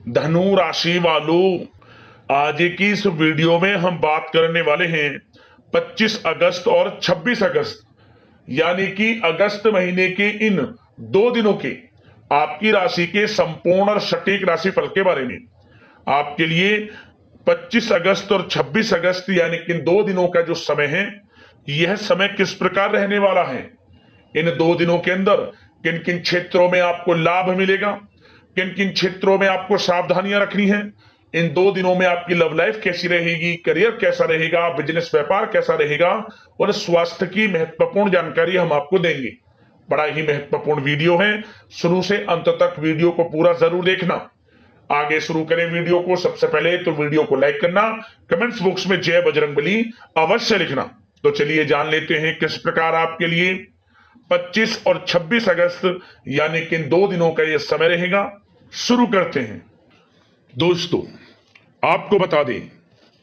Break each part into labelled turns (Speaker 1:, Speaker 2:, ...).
Speaker 1: धनु राशि वालों, आज की इस वीडियो में हम बात करने वाले हैं 25 अगस्त और 26 अगस्त यानी कि अगस्त महीने के इन 2 दिनों के आपकी राशि के संपूर्ण और सटीक राशि फल के बारे में। आपके लिए 25 अगस्त और 26 अगस्त यानी कि इन 2 दिनों का जो समय है, यह समय किस प्रकार रहने वाला है। इन 2 दिनों के अंदर किन किन क्षेत्रों में आपको लाभ मिलेगा, किन किन क्षेत्रों में आपको सावधानियां रखनी है। इन 2 दिनों में आपकी लव लाइफ कैसी रहेगी, करियर कैसा रहेगा, बिजनेस व्यापार कैसा रहेगा और स्वास्थ्य की महत्वपूर्ण जानकारी हम आपको देंगे। बड़ा ही महत्वपूर्ण वीडियो है, शुरू से अंत तक वीडियो को पूरा जरूर देखना। आगे शुरू करें वीडियो को, सबसे पहले तो वीडियो को लाइक करना, कमेंट्स बॉक्स में जय बजरंगबली अवश्य लिखना। तो चलिए जान लेते हैं किस प्रकार आपके लिए 25 और 26 अगस्त यानी कि इन 2 दिनों का यह समय रहेगा। शुरू करते हैं। दोस्तों, आपको बता दें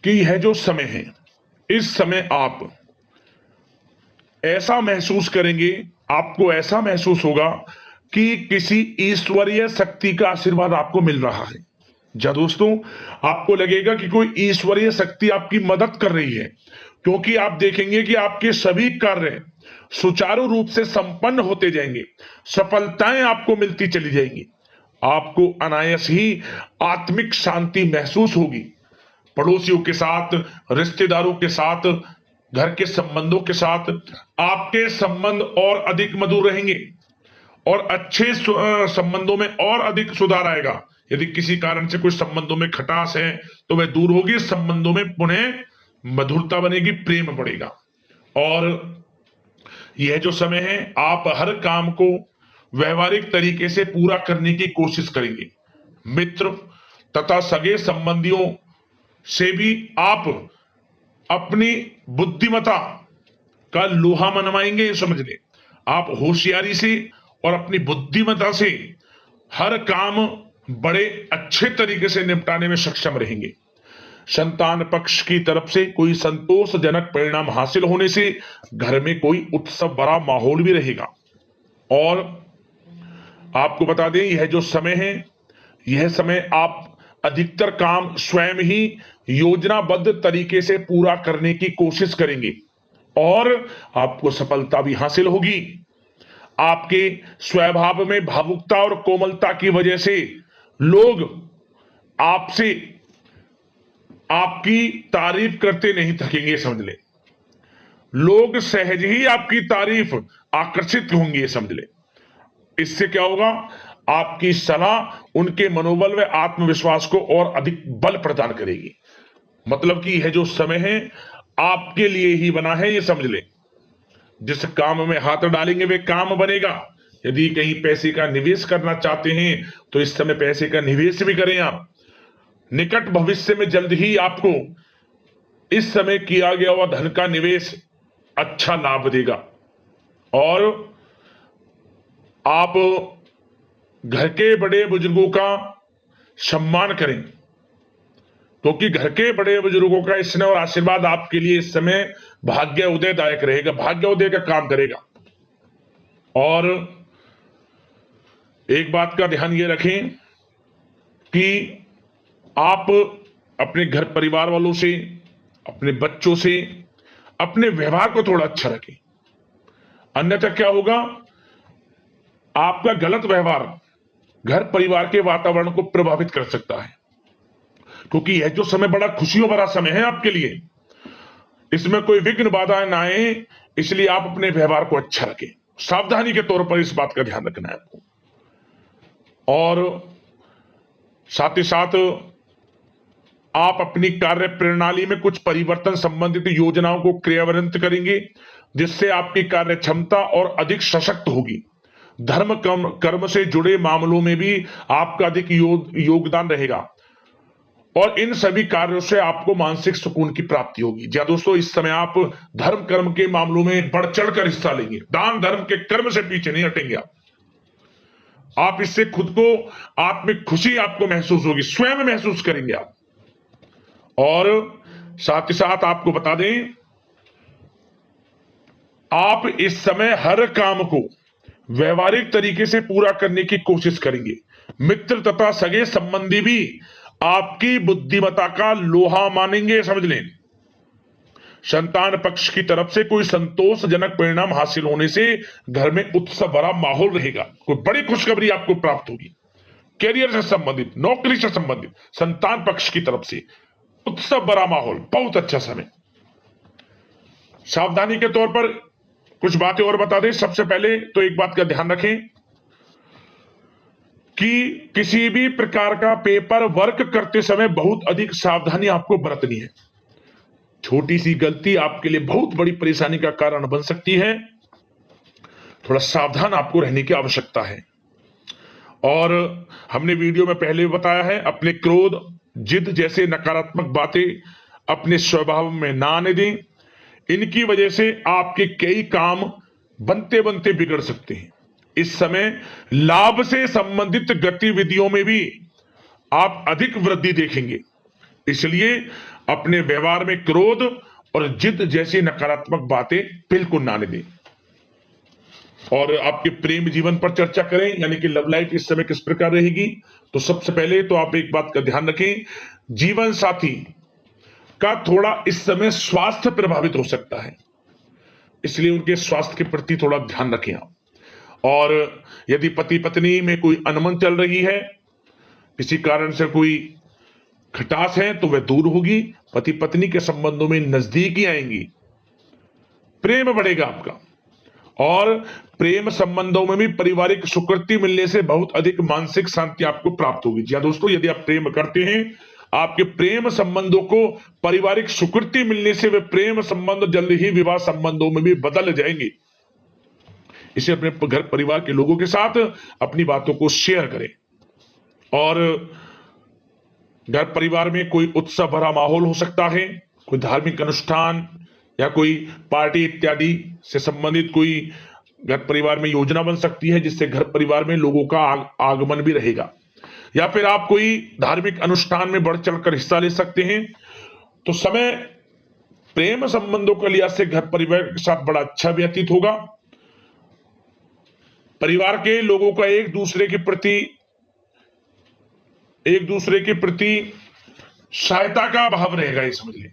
Speaker 1: कि यह जो समय है, इस समय आप ऐसा महसूस करेंगे, आपको ऐसा महसूस होगा कि किसी ईश्वरीय शक्ति का आशीर्वाद आपको मिल रहा है। जा दोस्तों, आपको लगेगा कि कोई ईश्वरीय शक्ति आपकी मदद कर रही है, क्योंकि आप देखेंगे कि आपके सभी कार्य सुचारू रूप से संपन्न होते जाएंगे, सफलताएं आपको मिलती चली जाएंगी। आपको अनायास ही आत्मिक शांति महसूस होगी। पड़ोसियों के साथ, रिश्तेदारों के साथ, घर के संबंधों के साथ आपके संबंध और अधिक मधुर रहेंगे और अच्छे संबंधों में और अधिक सुधार आएगा। यदि किसी कारण से कोई संबंधों में खटास है तो वह दूर होगी, संबंधों में पुनः मधुरता बनेगी, प्रेम बढ़ेगा। और यह जो समय है, आप हर काम को व्यवहारिक तरीके से पूरा करने की कोशिश करेंगे। मित्र तथा सगे संबंधियों से भी आप अपनी बुद्धिमत्ता का लोहा मनवाएंगे। समझ लें, आप होशियारी से और अपनी बुद्धिमत्ता से हर काम बड़े अच्छे तरीके से निपटाने में सक्षम रहेंगे। संतान पक्ष की तरफ से कोई संतोषजनक परिणाम हासिल होने से घर में कोई उत्सव भरा माहौल भी रहेगा। और आपको बता दें, यह जो समय है, यह समय आप अधिकतर काम स्वयं ही योजनाबद्ध तरीके से पूरा करने की कोशिश करेंगे और आपको सफलता भी हासिल होगी। आपके स्वभाव में भावुकता और कोमलता की वजह से लोग आपसे आपकी तारीफ करते नहीं थकेंगे। समझ ले, लोग सहज ही आपकी तारीफ आकर्षित होंगे। समझ ले, इससे क्या होगा, आपकी सलाह उनके मनोबल व आत्मविश्वास को और अधिक बल प्रदान करेगी। मतलब कि यह जो समय है आपके लिए ही बना है, ये समझ ले। जिस काम में हाथ डालेंगे वे काम बनेगा। यदि कहीं पैसे का निवेश करना चाहते हैं तो इस समय पैसे का निवेश भी करें आप। निकट भविष्य में जल्द ही आपको इस समय किया गया हुआ धन का निवेश अच्छा लाभ देगा। और आप घर के बड़े बुजुर्गों का सम्मान करें, क्योंकि घर के बड़े बुजुर्गों का स्नेह और आशीर्वाद आपके लिए इस समय भाग्य उदयदायक रहेगा, भाग्य उदय का काम करेगा। और एक बात का ध्यान ये रखें कि आप अपने घर परिवार वालों से, अपने बच्चों से अपने व्यवहार को थोड़ा अच्छा रखें। अन्यथा क्या होगा, आपका गलत व्यवहार घर परिवार के वातावरण को प्रभावित कर सकता है। क्योंकि यह जो समय बड़ा खुशियों भरा समय है आपके लिए, इसमें कोई विघ्न बाधाएं ना आए, इसलिए आप अपने व्यवहार को अच्छा रखें। सावधानी के तौर पर इस बात का ध्यान रखना है आपको। और साथ ही साथ आप अपनी कार्य प्रणाली में कुछ परिवर्तन संबंधित योजनाओं को क्रियान्वित करेंगे, जिससे आपकी कार्य क्षमता और अधिक सशक्त होगी। धर्म कर्म से जुड़े मामलों में भी आपका अधिक योगदान रहेगा और इन सभी कार्यों से आपको मानसिक सुकून की प्राप्ति होगी। जी दोस्तों, इस समय आप धर्म कर्म के मामलों में बढ़ चढ़कर हिस्सा लेंगे। दान धर्म के कर्म से पीछे नहीं हटेंगे आप इससे खुद को आत्मिक खुशी आपको महसूस होगी, स्वयं महसूस करेंगे आप। और साथ ही साथ आपको बता दें, आप इस समय हर काम को व्यवहारिक तरीके से पूरा करने की कोशिश करेंगे। मित्र तथा सगे संबंधी भी आपकी बुद्धिमत्ता का लोहा मानेंगे, समझ लें। संतान पक्ष की तरफ से कोई संतोषजनक परिणाम हासिल होने से घर में उत्सव भरा माहौल रहेगा। कोई बड़ी खुशखबरी आपको प्राप्त होगी, कैरियर से संबंधित, नौकरी से संबंधित, संतान पक्ष की तरफ से उत्सव भरा माहौल, बहुत अच्छा समय। सावधानी के तौर पर कुछ बातें और बता दें। सबसे पहले तो एक बात का ध्यान रखें कि किसी भी प्रकार का पेपर वर्क करते समय बहुत अधिक सावधानी आपको बरतनी है। छोटी सी गलती आपके लिए बहुत बड़ी परेशानी का कारण बन सकती है। थोड़ा सावधान आपको रहने की आवश्यकता है। और हमने वीडियो में पहले भी बताया है, अपने क्रोध, जिद जैसे नकारात्मक बातें अपने स्वभाव में ना आने दें। इनकी वजह से आपके कई काम बनते बनते बिगड़ सकते हैं। इस समय लाभ से संबंधित गतिविधियों में भी आप अधिक वृद्धि देखेंगे, इसलिए अपने व्यवहार में क्रोध और जिद जैसी नकारात्मक बातें बिल्कुल ना आने दें। और आपके प्रेम जीवन पर चर्चा करें, यानी कि लव लाइफ इस समय किस प्रकार रहेगी। तो सबसे पहले तो आप एक बात का ध्यान रखें, जीवन साथी का थोड़ा इस समय स्वास्थ्य प्रभावित हो सकता है, इसलिए उनके स्वास्थ्य के प्रति थोड़ा ध्यान रखें आप। और यदि पति पत्नी में कोई अनबन चल रही है, किसी कारण से कोई खटास है, तो वह दूर होगी। पति पत्नी के संबंधों में नजदीकी आएंगी, प्रेम बढ़ेगा आपका। और प्रेम संबंधों में भी पारिवारिक स्वीकृति मिलने से बहुत अधिक मानसिक शांति आपको प्राप्त होगी। जी दोस्तों, यदि आप प्रेम करते हैं, आपके प्रेम संबंधों को पारिवारिक स्वीकृति मिलने से वे प्रेम संबंध जल्द ही विवाह संबंधों में भी बदल जाएंगे। इसे अपने घर परिवार के लोगों के साथ अपनी बातों को शेयर करें। और घर परिवार में कोई उत्सव भरा माहौल हो सकता है, कोई धार्मिक अनुष्ठान या कोई पार्टी इत्यादि से संबंधित कोई घर परिवार में योजना बन सकती है, जिससे घर परिवार में लोगों का आगमन भी रहेगा। या फिर आप कोई धार्मिक अनुष्ठान में बढ़ चढ़कर हिस्सा ले सकते हैं। तो समय प्रेम संबंधों के लिहाज से घर परिवार के साथ बड़ा अच्छा व्यतीत होगा। परिवार के लोगों का एक दूसरे के प्रति सहायता का भाव रहेगा, ये समझ लें।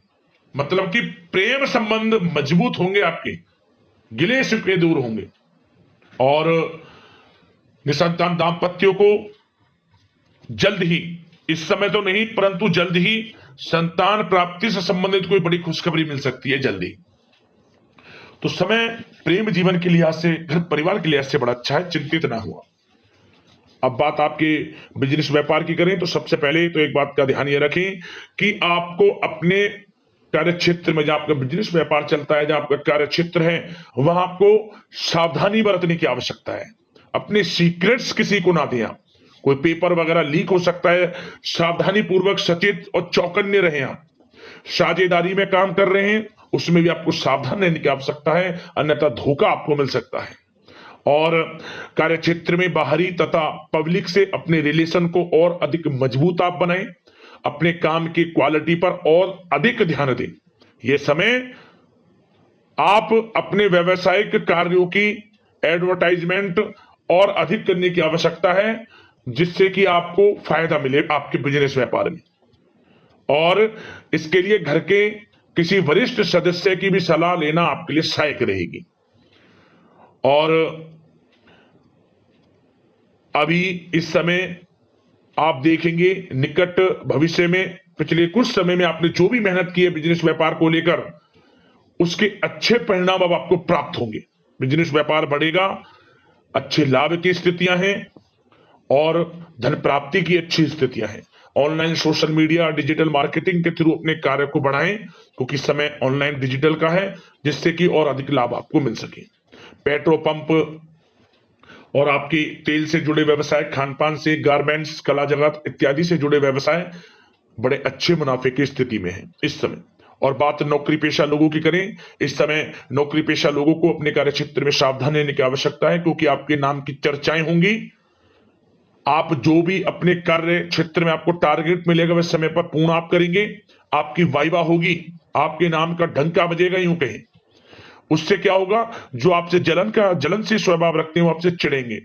Speaker 1: मतलब कि प्रेम संबंध मजबूत होंगे, आपके गिले शिकवे दूर होंगे। और निसंतान दाम्पत्यों को जल्द ही, इस समय तो नहीं परंतु जल्द ही संतान प्राप्ति से संबंधित कोई बड़ी खुशखबरी मिल सकती है जल्दी। तो समय प्रेम जीवन के लिहाज से, घर परिवार के लिहाज से बड़ा अच्छा है, चिंतित ना हुआ। अब बात आपके बिजनेस व्यापार की करें, तो सबसे पहले तो एक बात का ध्यान ये रखें कि आपको अपने कार्य क्षेत्र में, जहां आपका बिजनेस व्यापार चलता है, जहां आपका कार्य क्षेत्र है, वहां आपको सावधानी बरतने की आवश्यकता है। अपने सीक्रेट्स किसी को ना दें आप। कोई पेपर वगैरह लीक हो सकता है, सावधानी पूर्वक सचेत और चौकन्ने रहें आप। साझेदारी में काम कर रहे हैं, उसमें भी आपको सावधान रहने की आवश्यकता है, अन्यथा धोखा आपको मिल सकता है। और कार्य क्षेत्र में बाहरी तथा पब्लिक से अपने रिलेशन को और अधिक मजबूत आप बनाएं। अपने काम की क्वालिटी पर और अधिक ध्यान दें। यह समय आप अपने व्यावसायिक कार्यों की एडवर्टाइजमेंट और अधिक करने की आवश्यकता है, जिससे कि आपको फायदा मिले आपके बिजनेस व्यापार में। और इसके लिए घर के किसी वरिष्ठ सदस्य की भी सलाह लेना आपके लिए सहायक रहेगी। और अभी इस समय आप देखेंगे, निकट भविष्य में, पिछले कुछ समय में आपने जो भी मेहनत की है बिजनेस व्यापार को लेकर, उसके अच्छे परिणाम अब आपको प्राप्त होंगे। बिजनेस व्यापार बढ़ेगा, अच्छे लाभ की स्थितियां हैं और धन प्राप्ति की अच्छी स्थितियां हैं। Online social media, digital marketing के थ्रू अपने कार्य को बढ़ाएं, क्योंकि समय ऑनलाइन डिजिटल का है, जिससे कि और अधिक लाभ आपको मिल सके। पेट्रोल पंप और आपके तेल से जुड़े व्यवसाय, खान पान से, गारमेंट्स, कला जगत इत्यादि से जुड़े व्यवसाय बड़े अच्छे मुनाफे की स्थिति में है इस समय। और बात नौकरी पेशा लोगों की करें, इस समय नौकरी पेशा लोगों को अपने कार्य क्षेत्र में सावधान रहने की आवश्यकता है, क्योंकि आपके नाम की चर्चाएं होंगी। आप जो भी अपने कार्य क्षेत्र में आपको टारगेट मिलेगा, वह समय पर पूर्ण आप करेंगे। आपकी वाइवा होगी, आपके नाम का डंका बजेगा, यूं कहें। उससे क्या होगा, जो आपसे जलन से स्वभाव रखते हैं वो आपसे चिढ़ेंगे।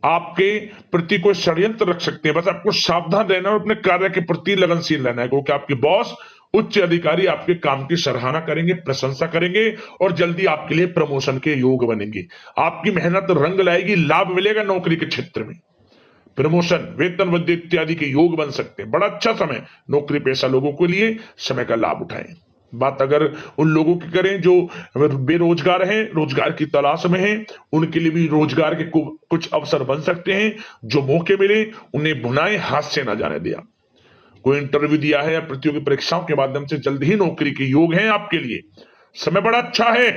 Speaker 1: आपके प्रति कोई षड्यंत्र रख सकते हैं। बस आपको सावधान रहना और अपने कार्य के प्रति लगनशील रहना है, क्योंकि आपके बॉस, उच्च अधिकारी आपके काम की सराहना करेंगे, प्रशंसा करेंगे और जल्दी आपके लिए प्रमोशन के योग बनेंगे। आपकी मेहनत रंग लाएगी, लाभ मिलेगा नौकरी के क्षेत्र में, प्रमोशन, वेतन वृद्धि इत्यादि के योग बन सकते हैं। बड़ा अच्छा समय नौकरी पेशा लोगों के लिए, समय का लाभ उठाएं। बात अगर उन लोगों की करें जो बेरोजगार हैं, रोजगार की तलाश में हैं, उनके लिए भी रोजगार के कुछ अवसर बन सकते हैं। जो मौके मिले उन्हें भुनाएं, हाथ से ना जाने दिया। कोई इंटरव्यू दिया है या प्रतियोगी परीक्षाओं के माध्यम से जल्द ही नौकरी के योग हैं आपके लिए। समय बड़ा अच्छा है,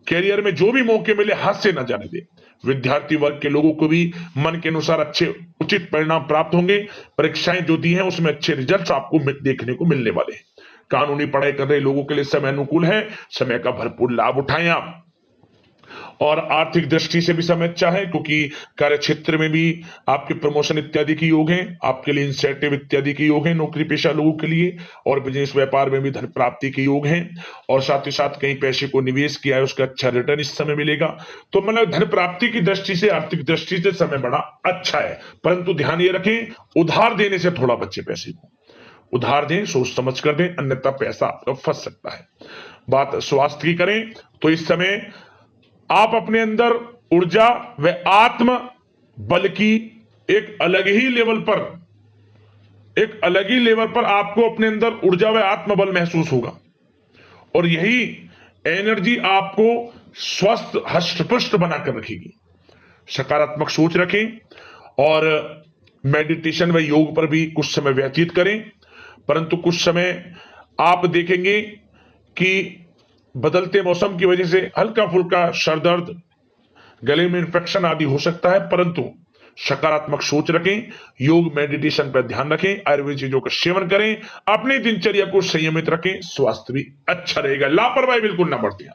Speaker 1: कैरियर में जो भी मौके मिले हाथ से ना जाने दे। विद्यार्थी वर्ग के लोगों को भी मन के अनुसार अच्छे उचित परिणाम प्राप्त होंगे। परीक्षाएं जो दी हैं उसमें अच्छे रिजल्ट आपको देखने को मिलने वाले हैं। कानूनी पढ़ाई कर रहे लोगों के लिए समय अनुकूल है, समय का भरपूर लाभ उठाएं आप। और आर्थिक दृष्टि से भी समय अच्छा है, क्योंकि कार्य क्षेत्र में भी आपके प्रमोशन इत्यादि के योग हैं, आपके लिए इंसेंटिव इत्यादि के योग हैं नौकरी पेशा लोगों के लिए। और बिजनेस व्यापार में भी धन प्राप्ति के योग हैं, और साथ ही साथ कहीं पैसे को निवेश किया है उसका अच्छा रिटर्न इस समय मिलेगा। तो मतलब धन प्राप्ति की दृष्टि से, आर्थिक दृष्टि से समय बड़ा अच्छा है। परंतु ध्यान ये रखें, उधार देने से थोड़ा बचे। पैसे को उधार दें, सोच समझ कर दें, अन्यथा पैसा आपका फंस सकता है। बात स्वास्थ्य की करें तो इस समय आप अपने अंदर ऊर्जा व आत्म बल की एक अलग ही लेवल पर आपको अपने अंदर ऊर्जा व आत्म बल महसूस होगा, और यही एनर्जी आपको स्वस्थ हष्ट-पुष्ट बनाकर रखेगी। सकारात्मक सोच रखें और मेडिटेशन व योग पर भी कुछ समय व्यतीत करें। परंतु कुछ समय आप देखेंगे कि बदलते मौसम की वजह से हल्का फुल्का सर दर्द, गले में इंफेक्शन आदि हो सकता है, परंतु सकारात्मक सोच रखें, योग मेडिटेशन पर ध्यान रखें, आयुर्वेद चीजों का सेवन करें, अपनी दिनचर्या को संयमित रखें, स्वास्थ्य भी अच्छा रहेगा। लापरवाही बिल्कुल ना बरतें।